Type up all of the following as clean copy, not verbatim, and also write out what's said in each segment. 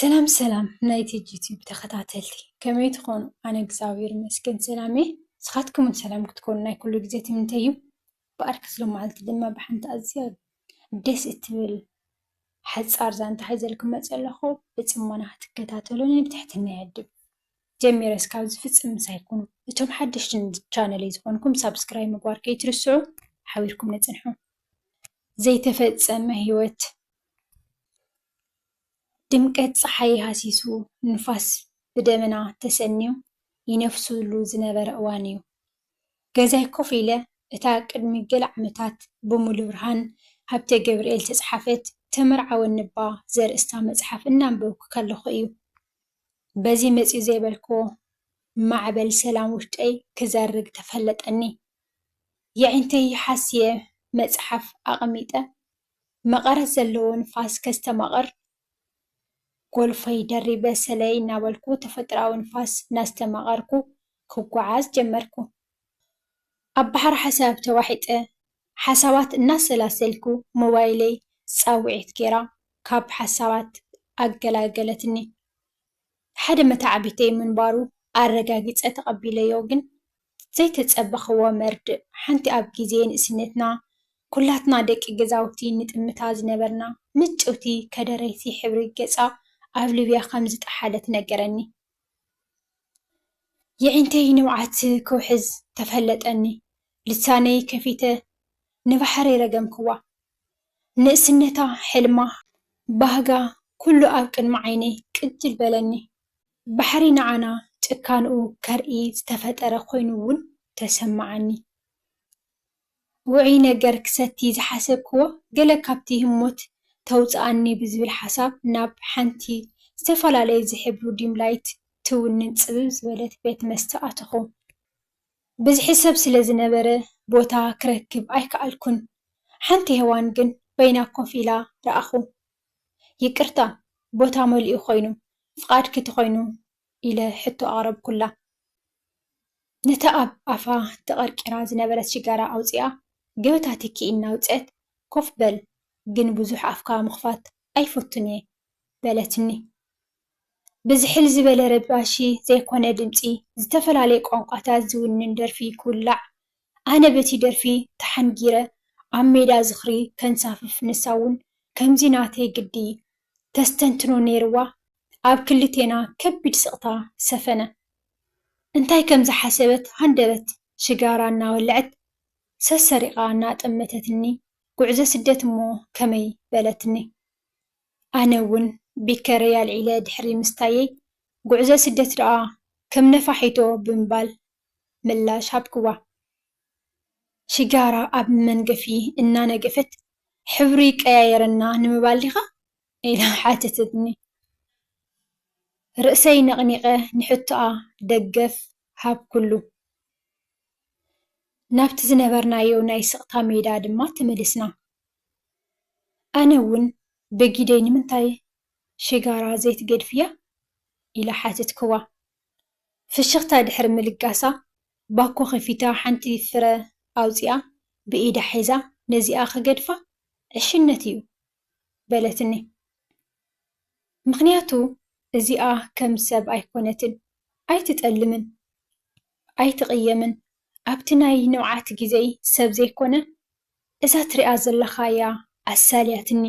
سلام سلام نايتي يوتيوب تخطاتلتي كمية تخون أنا جزاوير مسكن سلامي سخاتكم من سلام تكون ناي كل جزيتي من تيو بأركز لهم على الدم بحنت أزياد ديس اتبل حز أرزان تحيز لكم مسألة خو بتسمونا هتكتاتلوني بتحت النعدب جميع رسكاوز فتس مسايكون إتهم حدش channel يزخونكم سبسكرايب مقوار كي ترسعوا حاولكم نتنحو زي تفتس أما هيوت ድምቀት ፀሓይ ሃሲሱ ንፋስ ብደመና ተሰኒዩ ይነፍሱሉ ዝነበረ እዋን እዩ። ገዛይ ኮፍ ኢለ እታ ቅድሚ ገለ ዓመታት ብሙሉእ ብርሃን ሃብተ ገብርኤል ተፃሓፈት ተመርዓወኒ እባ ዘርእስታ መፅሓፍ እናንበብኩ ከለኹ እዩ። በዚ መፅኡ ዘይበልክዎ ማዕበል ሰላም ውሽጠይ ክዘርግ ተፈለጠኒ። የዒንተይ ሓስየ መፅሓፍ ኣቐሚጠ መቐረት ዘለዎ ንፋስ ከስተማቕር ጎልፈይ ደሪበ ሰለይ እናበልኩ ተፈጥራዊ ንፋስ እናስተማቐርኩ ክጓዓዝ ጀመርኩ። ኣብ ባሕሪ ሓሳብ ተዋሒጠ ሓሳባት እናሰላሰልኩ ሞባይለይ ፃውዒት ጌራ ካብ ሓሳባት ኣገላገለትኒ። ሓደ መታዓቢተይ ምንባሩ ኣረጋጊፀ ተቐቢለዮ ግን ዘይተፀበኽዎ መርድእ ሓንቲ ኣብ ግዜ ንእስነትና ኩላትና ደቂ ገዛውቲ ንጥምታ ዝነበርና ምጭውቲ ከደረይቲ ሕብሪ ገፃ ኣብ ልብያ ከም ዝጠሓለት ነገረኒ። የዒንተይ ንውዓት ክውሕዝ ተፈለጠኒ። ልሳነይ ከፊተ ንባሕሪ ረገምክዋ። ንእስነታ ሕልማ ባህጋ ኩሉ ኣብ ቅድሚ ዓይነይ ቅጅል በለኒ። ባሕሪ ንዓና ጭካንኡ ከርኢ ዝተፈጠረ ኮይኑ እውን ተሰማዓኒ። ውዑይ ነገር ክሰቲ ዝሓሰብክዎ ገለ ካብቲ ህሞት ተውፅኣኒ ብዝብል ሓሳብ ናብ ሓንቲ ዝተፈላለየ ዝሕብሩ ዲምላይት ትውንን ፅብብ ዝበለት ቤት መስተ ኣተኹ። ብዝሒ ሰብ ስለ ዝነበረ ቦታ ክረክብ ኣይከኣልኩን። ሓንቲ ሄዋን ግን በይና ኮፍ ኢላ ረኣኹ። ይቅርታ ቦታ መሊኡ ኮይኑ ፍቓድኪ እንተኮይኑ ኢለ ሕቶ ኣቕረብኩላ። ነታ ኣብ ኣፋ ተቐርቂራ ዝነበረት ሽጋራ ኣውፂኣ ገበታ ትኪ እናውፅአት ኮፍ በል ግን ብዙሕ ኣፍካ ምኽፋት ኣይፈቱን እየ በለትኒ። ብዝሕል ዝበለ ረባሺ ዘይኮነ ድምፂ ዝተፈላለየ ቋንቋታት ዝውንን ደርፊ ክውላዕ ኣነ በቲ ደርፊ ተሓንጊረ ኣብ ሜዳ ዝኽሪ ከንሳፍፍ ንሳ እውን ከምዚ ናተይ ግዲ ተስተንትኖ ነይርዋ። ኣብ ክልቴና ከቢድ ስቕታ ሰፈነ። እንታይ ከም ዝሓሰበት ሃንደበት ሽጋራ እናወልዐት ሰሰሪቓ እናጠመተትኒ ጉዕዞ ስደት እሞ ከመይ በለትኒ። ኣነ እውን ቢከረይ ኣልዒለ ድሕሪ ምስታየይ ጉዕዞ ስደት ደኣ ከም ነፋሒቶ ብምባል ምላሽ ሃብክዋ። ሽጋራ ኣብ መንገፊ እናነገፈት ሕብሪ ቀያየረና ንምባል ዲኻ ኢላ ሓተተትኒ። ርእሰይ ነቕኒቐ ንሕቶኣ ደገፍ ሃብ ኩሉ። ናብቲ ዝነበርናዮ ናይ ስቕታ ሜዳ ድማ ተመሊስና። ኣነ እውን በጊደይ ንምንታይ ሽጋራ ዘይትገድፍያ ኢላ ሓተትክዋ። ፍሽኽታ ድሕሪ ምልጋሳ ባኮ ከፊታ ሓንቲ ፍረ ኣውፂኣ ብኢዳ ሒዛ ነዚኣ ክገድፋ ዕሽነት እዩ በለትኒ። ምክንያቱ እዚኣ ከም ሰብ ኣይኮነትን፣ ኣይትጠልምን፣ ኣይትቕየምን። ኣብቲ ናይ ንውዓት ግዜይ ሰብ ዘይኮነ እዛ ትሪኣ ዘለኻ እያ ኣሳልያትኒ።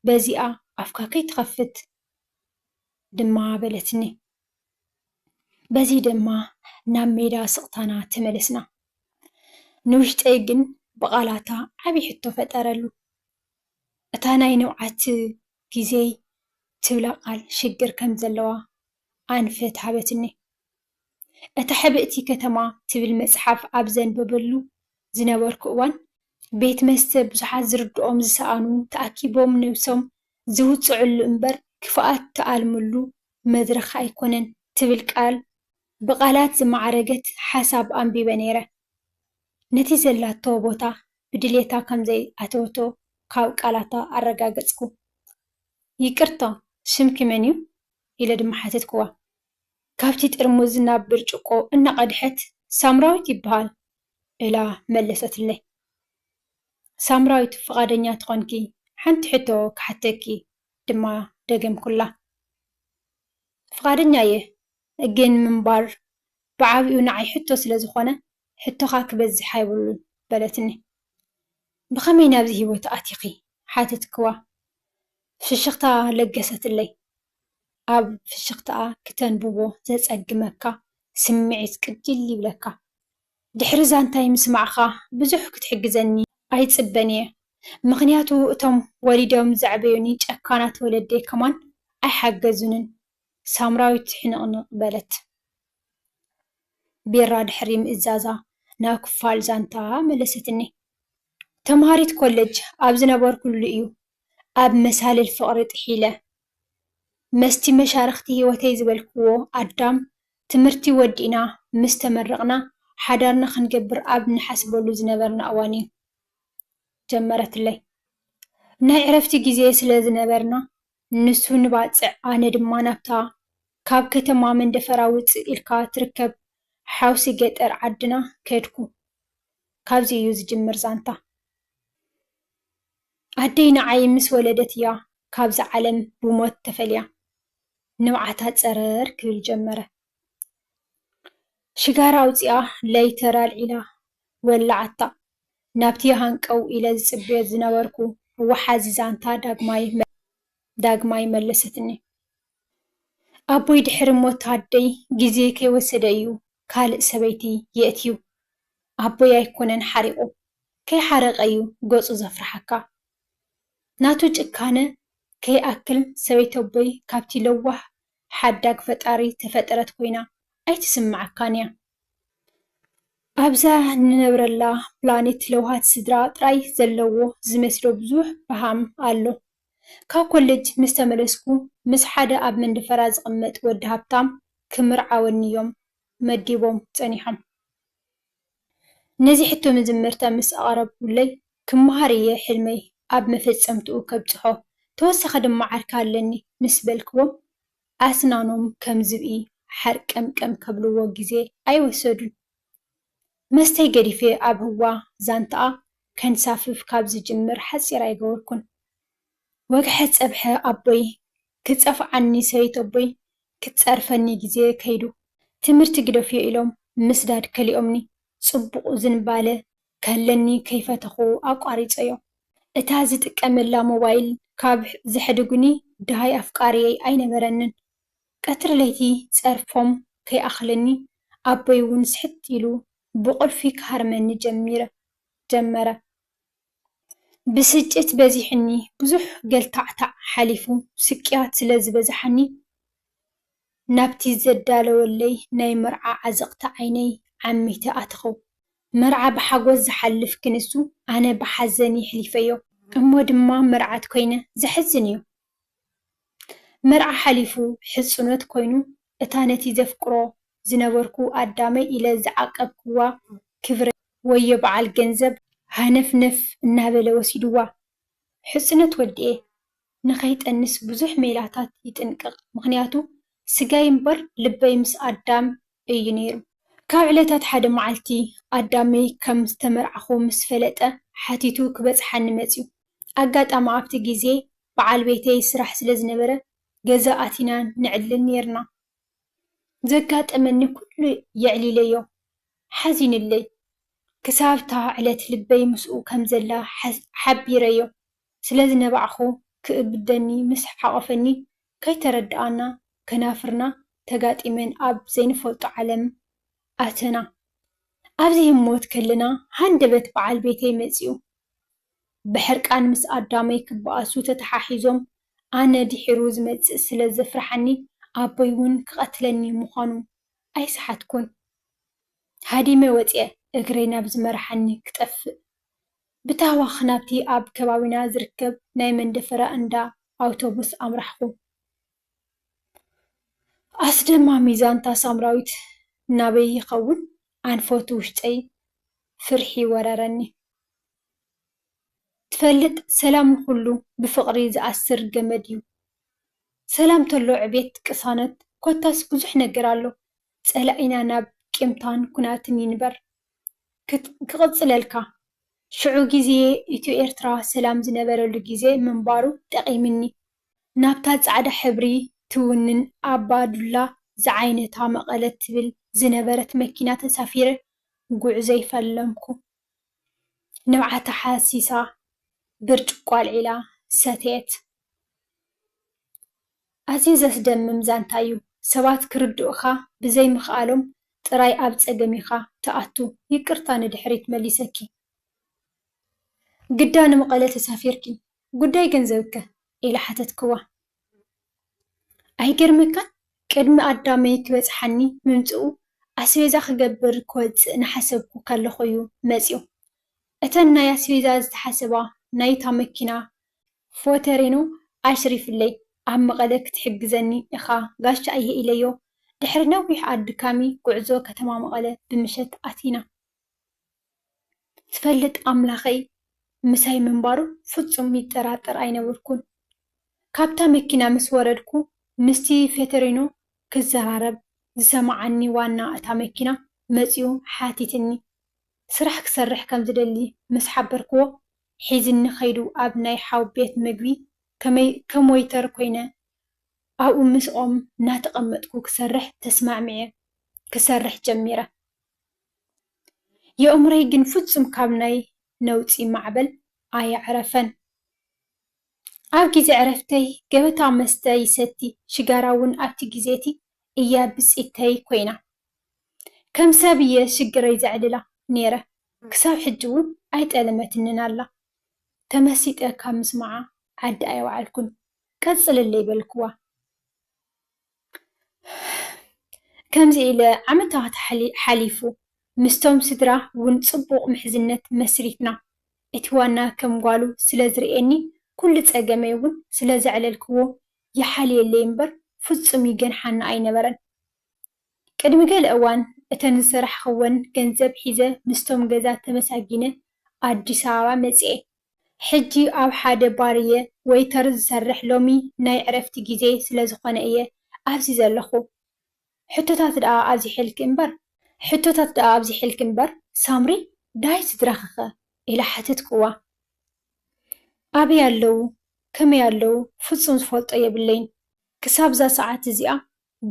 በዚኣ ኣፍካ ከይትኸፍት ድማ በለትኒ። በዚ ድማ ናብ ሜዳ ስቕታና ተመለስና። ንውሽጠይ ግን ብቓላታ ዓብይ ሕቶ ፈጠረሉ። እታ ናይ ንውዓት ግዜይ ትብላ ቃል ሽግር ከም ዘለዋ ኣንፈት ሃበትኒ። እታ ሕብእቲ ከተማ ትብል መፅሓፍ ኣብ ዘንበበሉ ዝነበርኩ እዋን ቤት መስተ ብዙሓት ዝርድኦም ዝሰኣኑ ተኣኪቦም ነብሶም ዝውፅዕሉ እምበር ክፍኣት ተኣልምሉ መድረኽ ኣይኮነን ትብል ቃል ብቓላት ዝማዕረገት ሓሳብ ኣንቢበ ነይረ። ነቲ ዘላቶ ቦታ ብድሌታ ከምዘይ ኣተወቶ ካብ ቃላታ ኣረጋገፅኩ። ይቅርታ ሽምኪ መን እዩ ኢለ ድማ ሓተትክዋ። ካብቲ ጥርሙዝ ናብ ብርጭቆ እናቐድሐት ሳምራዊት ይበሃል ኢላ መለሰትለይ። ሳምራዊት ፍቓደኛ ትኾንኪ ሓንቲ ሕቶ ክሓተኪ ድማ ደገምኩላ። فقادنيا يه أجن منبار بعبي ونعي حتى سلازخونة حتى خاك بزي حيبلو بلتني بخمي نابزي هو تأتيقي حاتت كوا في الشقطة لقست اللي أب في الشقطة كتن بوبو زيز أقمكا سمعيت كدلي بلكا دحرزان تايم سمعخا بزح كتحجزني أي تصبني مغنياتو أتم والدهم زعبيوني أكانت ولدي كمان أي حجزنن سامراويت حين قبلت بيراد حريم إزازة ناكفال زانتا ملستني تمهاريت كولج أبزنا بار كل إيو أب مسال الفقر حيلة مستي مشارختي وتيز بالكو أدام تمرتي ودينا مستمرقنا حدارنا خنقبر أب نحسبه لزنبرنا أواني جمرت لي نعرفتي جزي سلازنبرنا نسو نباتع أنا دمانا بتا كاب كتما من دفراوت إلكا تركب حاوسي قطر عدنا كيدكو كابزي يوز جمر زانتا عدينا عاي مس ولدتيا كابز علم بموت تفليا نوعتها تسرر كل جمرة شجارة وزيا ليترا العلا ولعتا نابتي هانكو إلى زبيت زنوركو وحازي زانتا داقماي ملستني أبوي دحر موت هادي جزيكي وسديو كالق سبيتي يأتيو أبوي يكونن حريقو كي حرق أيو قوص زفرحكا ناتو جكانة كي أكل سويت أبوي كابتي لوح حداق فتاري تفترت كوينا أي تسمع كانيا أبزا ننبر الله بلانيت لوهات سدرات راي زلوو زمسلو بزوح بهام قالو كا كولج مستملسكو مس حدا أب من دفراز قمت ود هابتام كمرعاوني يوم مديبوم تانيحم نزي حتو مزمرتا مس أقرب ولي كمهارية حلمي أب مفتصمتو كبتحو توسخ دم عركا لني مس بالكوم أسنانهم كم زبئي حرق كم كبلو وجزي أي وسدون مستي قريفي أب هوا زانتا كان سافف كابز جمر حسيرا يقولكن وقحت أبحى أبوي كتصف عني سيت أبوي كتصرفني جزي كيدو تمرت قدفي إلهم مسداد كلي أمني صبق زنبالة كهلني كيف تخو أقاريت أيو اتازت كامل لا موبايل كاب زحدقني دهاي أفكاري أين مرنن قطر ليتي تصرفهم كي أخلني أبوي ونسحت يلو بقول فيك هرمني جمرة بسجت بزيحني بزح قلتعتع حليفو سكيات سلز بزحني نابتي زدالو اللي ناي مرعى عزقت عيني عمي تأتخو مرعى بحاقوز زحلف كنسو أنا بحزني حليفيو أمو دما مرعى كوينة زحزنيو مرعى حليفو حصنت كوينو اتانتي زفقرو زنوركو أدامي إلى زعاقب كوا كفر ويبع الجنزب هنفنف النابلة وسيدوا حصنت وديه نخيت النس بزح ميلاتات يتنقق مغنياتو سقاي مبر لبي مس أدام ينيرو كاب علتات حدا معلتي أدامي كم استمرعخو مس فلتة حاتيتو كبس حن مزيو أقات أما عبت جيزي بعال بيتي سرح سلزنبرة جزاءاتنا نعلن نيرنا زكات أمني كل يعلي ليو حزين اللي كسابتا علت لبي مسؤو كمزلا حبي ريو سلازنا بعخو كأبدني مسح حقفني كي تردانا كنافرنا تقات إمن أب زين فوت علم أتنا أبزي موت كلنا هندبت بعال بيتي مزيو بحرك أن مس أدامي كباسو تتحاحيزوم أنا دي حروز متس سلازفرحني أبيون قتلني مخانو أي سحتكون هادي موتيه اقرينا بزمرحني كتفق بتاوا خنابتي أب كباوينا زركب ناي من دفرة اندا أوتوبوس أمرحكو أسدما ميزان تا سامراويت نابي يقون عن فوتوشتي فرحي وررني تفلت سلام كله بفقري زأسر جمديو سلام تلو عبيت كسانت كوتاس بزح نقرالو تسألقينا ناب كيمتان كناتن ينبر كغتصللكا شعو جيزي إتو إرترا سلام زنبرلو جيزي منبارو تقيمني نابتات عدا حبري ትውንን ኣባዱላ ዝዓይነታ መቐለት ትብል ዝነበረት መኪና ተሳፊረ ጉዕዞ ይፈለምኩ ንብዓታ ሓሲሳ ብርጭቆ ኣልዒላ ሰተየት ኣዝዩ ዘስደምም ዛንታ እዩ ሰባት ክርድኡኻ ብዘይምኽኣሎም ጥራይ ኣብ ፀገም ኢኻ ተኣቱ ይቅርታ ንድሕሪት መሊሰኪ ግዳ ንመቐለ ተሳፊርኪ ጉዳይ ገንዘብከ ኢላ ሓተትክዋ ኣይገርመካን ቅድሚ ኣዳመይ ክበፅሓኒ ምምፅኡ ኣስቤዛ ክገብር ክወፅእ ንሓሰብኩ ከለኹ እዩ መፂኡ እተን ናይ ኣስቤዛ ዝተሓሰባ ናይታ መኪና ፎተሬኖ ኣሽሪፍለይ ኣብ መቐለ ክትሕግዘኒ ኢኻ ጋሻ እየ ኢለዮ ድሕሪ ነዊሕ ኣድካሚ ጉዕዞ ከተማ መቐለ ብምሸት ኣቲና ትፈልጥ ኣምላኸይ ምሳይ ምንባሩ ፍጹም ይጠራጠር ኣይነበርኩን ካብታ መኪና ምስ ወረድኩ ምስቲ ፌተሬኖ ክዘራረብ ዝሰማዓኒ ዋና እታ መኪና መፂኡ ሓቲትኒ ስራሕ ክሰርሕ ከም ዝደሊ ምስ ሓበርክዎ ሒዝኒ ኸይዱ ኣብ ናይ ሓው ቤት ምግቢ ከም ወይተር ኮይነ ኣብኡ ምስኦም እናተቐመጥኩ ክሰርሕ ተስማዕሚዐ ክሰርሕ ጀሚረ የእምረይ ግን ፍጹም ካብ ናይ ነውፂ ማዕበል ኣየዕረፈን ኣብ ግዜ ዕረፍተይ ገበታ መስተ ይሰቲ ሽጋራ እውን ኣብቲ ግዜቲ እያ ብፅኢተይ ኮይና ከም ሰብ እየ ሽግረይ ዘዕልላ ነይረ ክሳብ ሕጂ እውን ኣይጠለመትንን ኣላ ተመሲጠ ካብ ምስማዓ ዓዲ ኣይወዓልኩን ቀፅለለይ በልክዋ ከምዚ ኢለ ዓመታት ሓሊፉ ምስቶም ስድራ እውን ፅቡቕ ምሕዝነት መስሪትና እቲ ዋና ከም ጓሉ ስለ ዝርኤኒ ኩሉ ፀገመይ እውን ስለ ዘዕለልክዎ ይሓልየለይ እምበር ፍጹም ይገንሓና ኣይነበረን ቅድሚ ገለ እዋን እተን ዝሰራሕኽወን ገንዘብ ሒዘ ምስቶም ገዛ ተመሳጊነ ኣዲስ ኣበባ መፅአ ሕጂ ኣብ ሓደ ባርየ ወይተር ዝሰርሕ ሎሚ ናይ ዕረፍቲ ግዜ ስለ ዝኾነ እየ ኣብዚ ዘለኹ ሕቶታት ደኣ ኣብዚሕልክ እምበር ሳምሪ ዳይ ስድራኽኸ ኢላ ሓተትክዋ ኣበይ ኣለዉ ከመይ ኣለዉ ፍጹም ዝፈልጦ የብለይን ክሳብ ዛ ሰዓት እዚኣ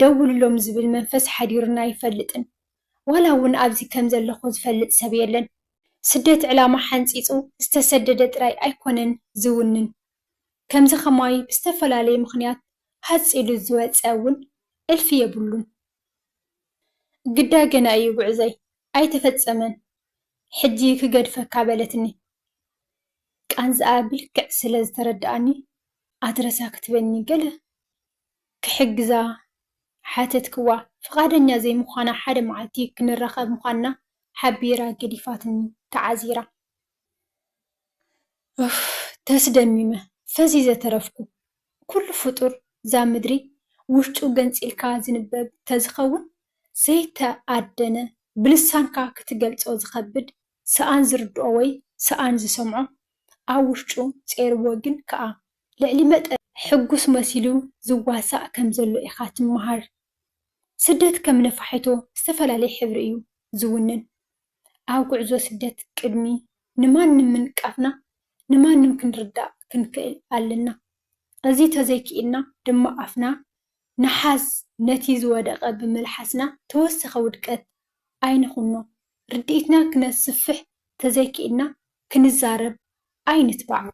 ደውልሎም ዝብል መንፈስ ሓዲሩና ኣይፈልጥን ዋላ እውን ኣብዚ ከም ዘለኹ ዝፈልጥ ሰብ የለን ስደት ዕላማ ሓንፂፁ ዝተሰደደ ጥራይ ኣይኮነን ዝውንን ከምዚ ኸማይ ብዝተፈላለየ ምኽንያት ሃፂሉ ዝወፀ እውን እልፊ የብሉን ግዳ ገና እዩ ጉዕዘይ ኣይተፈፀመን ሕጂ ክገድፈካ በለትኒ ቃንዝኣ ብልክዕ ስለ ዝተረድኣኒ ኣድረሳ ክትበኒ ገለ ክሕግዛ ሓተትክዋ ፍቓደኛ ዘይምዃና ሓደ መዓልቲ ክንራኸብ ምዃንና ሓቢራ ገዲፋትኒ ተዓዚራ ተስደሚመ ፈዚዘ ተረፍኩ ኩሉ ፍጡር ዛ ምድሪ ውሽጡ ገንፂልካ ዝንበብ ተዝኸውን ዘይተኣደነ ብልሳንካ ክትገልፆ ዝኸብድ ሰኣን ዝርድኦ ወይ ሰኣን ዝሰምዖ ኣብ ውሽጡ ፀርዎ ግን ከዓ ልዕሊ መጠን ሕጉስ መሲሉ ዝዋሳእ ከም ዘሎ ኢኻ ትመሃር ስደት ከም ነፋሒቶ ዝተፈላለየ ሕብሪ እዩ ዝውንን ኣብ ጉዕዞ ስደት ቅድሚ ንማንም ምንቃፍና ንማንም ክንርዳእ ክንክእል ኣለና እዚ ተዘይክኢልና ድማ ኣፍና ንሓዝ ነቲ ዝወደቐ ብምልሓስና ተወሰኸ ውድቀት ኣይንኹኖ ርድኢትና ክነስፍሕ ተዘይክኢልና ክንዛረብ ኣይንትባዕ